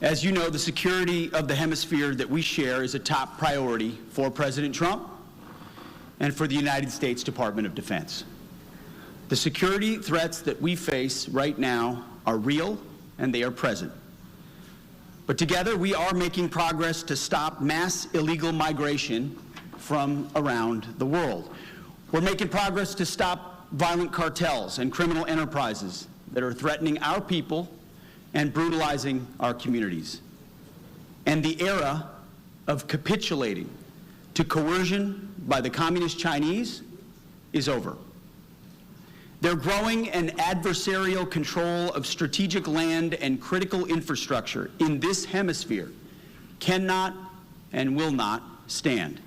As you know, the security of the hemisphere that we share is a top priority for President Trump and for the United States Department of Defense. The security threats that we face right now are real and they are present. But together we are making progress to stop mass illegal migration from around the world. We're making progress to stop violent cartels and criminal enterprises that are threatening our people and brutalizing our communities. And the era of capitulating to coercion by the Communist Chinese is over. Their growing and adversarial control of strategic land and critical infrastructure in this hemisphere cannot and will not stand.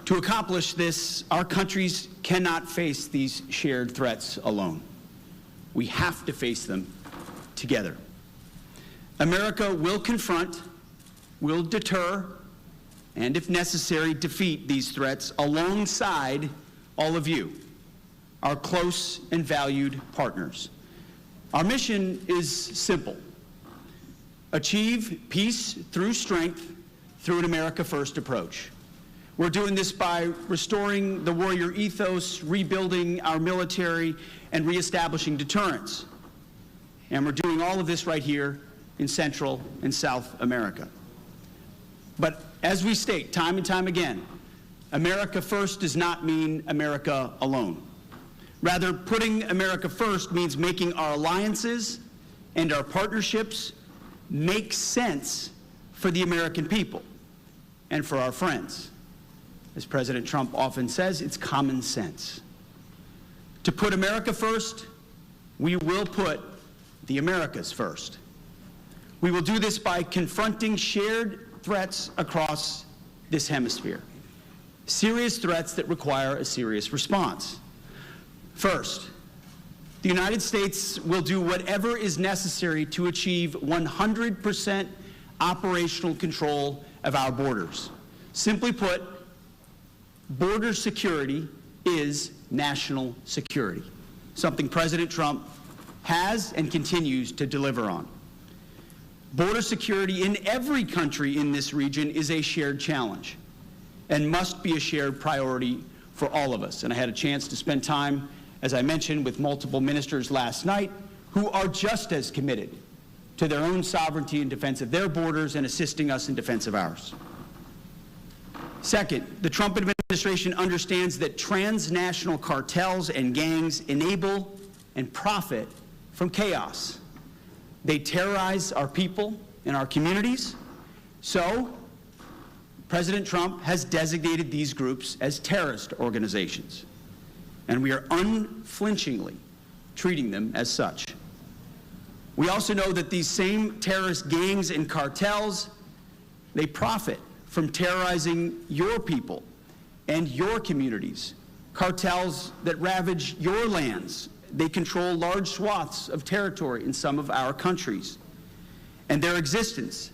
To accomplish this, our countries cannot face these shared threats alone. We have to face them together. America will confront, will deter, and if necessary, defeat these threats alongside all of you, our close and valued partners. Our mission is simple: achieve peace through strength through an America First approach. We're doing this by restoring the warrior ethos, rebuilding our military, and reestablishing deterrence. And we're doing all of this right here in Central and South America. But as we state time and time again, America First does not mean America alone. Rather, putting America first means making our alliances and our partnerships make sense for the American people and for our friends. As President Trump often says, it's common sense. To put America first, we will put the Americas first. We will do this by confronting shared threats across this hemisphere, serious threats that require a serious response. First, the United States will do whatever is necessary to achieve 100% operational control of our borders. Simply put, border security is national security, something President Trump has and continues to deliver on. Border security in every country in this region is a shared challenge and must be a shared priority for all of us. And I had a chance to spend time, as I mentioned, with multiple ministers last night who are just as committed to their own sovereignty in defense of their borders and assisting us in defense of ours. Second, the Trump administration understands that transnational cartels and gangs enable and profit from chaos. They terrorize our people and our communities. So, President Trump has designated these groups as terrorist organizations, and we are unflinchingly treating them as such. We also know that these same terrorist gangs and cartels, they profit from terrorizing your people and your communities. Cartels that ravage your lands. They control large swaths of territory in some of our countries, and their existence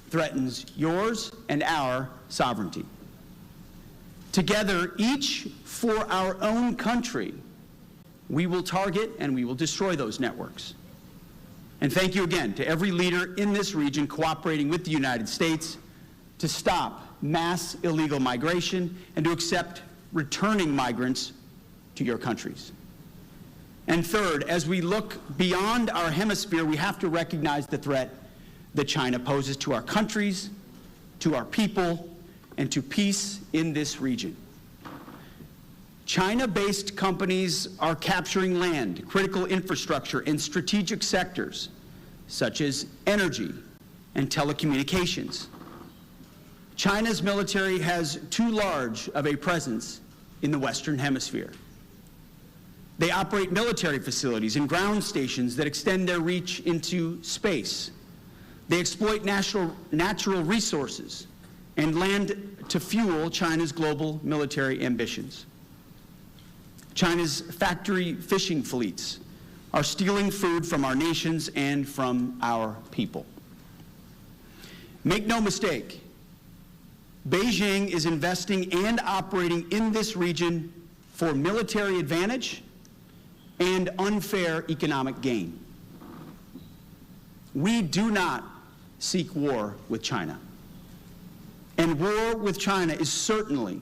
threatens yours and our sovereignty. Together, each for our own country, we will target and we will destroy those networks. And thank you again to every leader in this region cooperating with the United States to stop mass illegal migration and to accept returning migrants to your countries. And third, as we look beyond our hemisphere, we have to recognize the threat that China poses to our countries, to our people, and to peace in this region. China-based companies are capturing land, critical infrastructure, and strategic sectors, such as energy and telecommunications. China's military has too large of a presence in the Western Hemisphere. They operate military facilities and ground stations that extend their reach into space. They exploit natural resources and land to fuel China's global military ambitions. China's factory fishing fleets are stealing food from our nations and from our people. Make no mistake, Beijing is investing and operating in this region for military advantage and unfair economic gain. We do not seek war with China. And war with China is certainly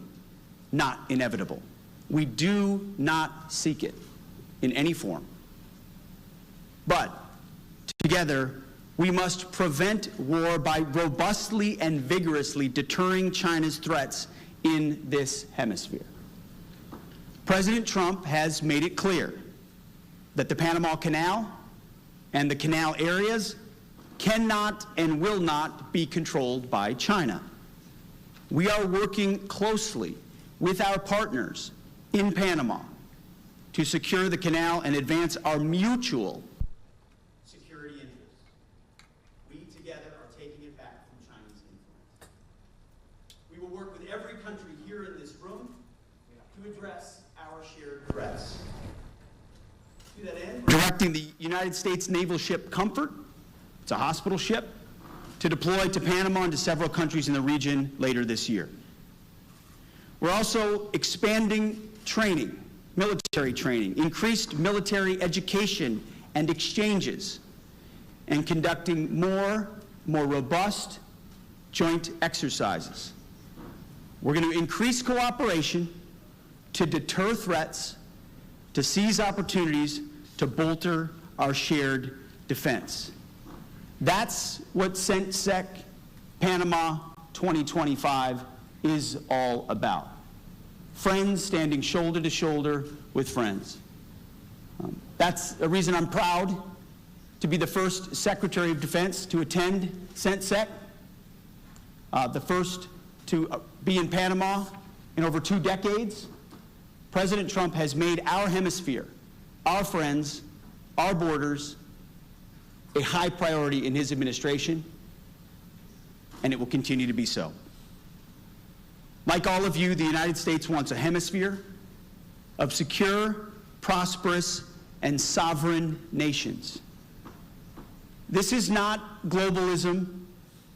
not inevitable. We do not seek it in any form. But together, we must prevent war by robustly and vigorously deterring China's threats in this hemisphere. President Trump has made it clear that the Panama Canal and the canal areas cannot and will not be controlled by China. We are working closely with our partners in Panama to secure the canal and advance our mutual security interests. We together are taking it back from Chinese influence. We will work with every country here in this room to address our shared threats. To that end, we're directing the United States naval ship Comfort, it's a hospital ship, to deploy to Panama and to several countries in the region later this year. We're also expanding training, military training, increased military education and exchanges, and conducting more robust joint exercises. We're going to increase cooperation to deter threats, to seize opportunities, to bolster our shared defense. That's what CENTSEC Panama 2025 is all about. Friends standing shoulder to shoulder with friends. That's a reason I'm proud to be the first Secretary of Defense to attend CENTSEC, the first to be in Panama in over 2 decades. President Trump has made our hemisphere, our friends, our borders, a high priority in his administration, and it will continue to be so. Like all of you, the United States wants a hemisphere of secure, prosperous, and sovereign nations. This is not globalism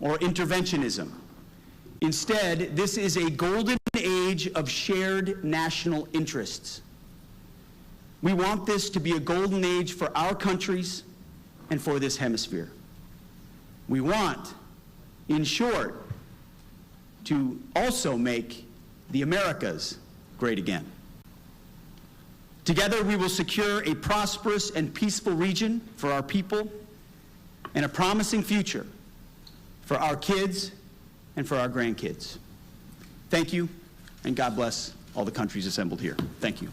or interventionism. Instead, this is a golden age of shared national interests. We want this to be a golden age for our countries and for this hemisphere. We want, in short, to also make the Americas great again. Together, we will secure a prosperous and peaceful region for our people and a promising future for our kids and for our grandkids. Thank you, and God bless all the countries assembled here. Thank you.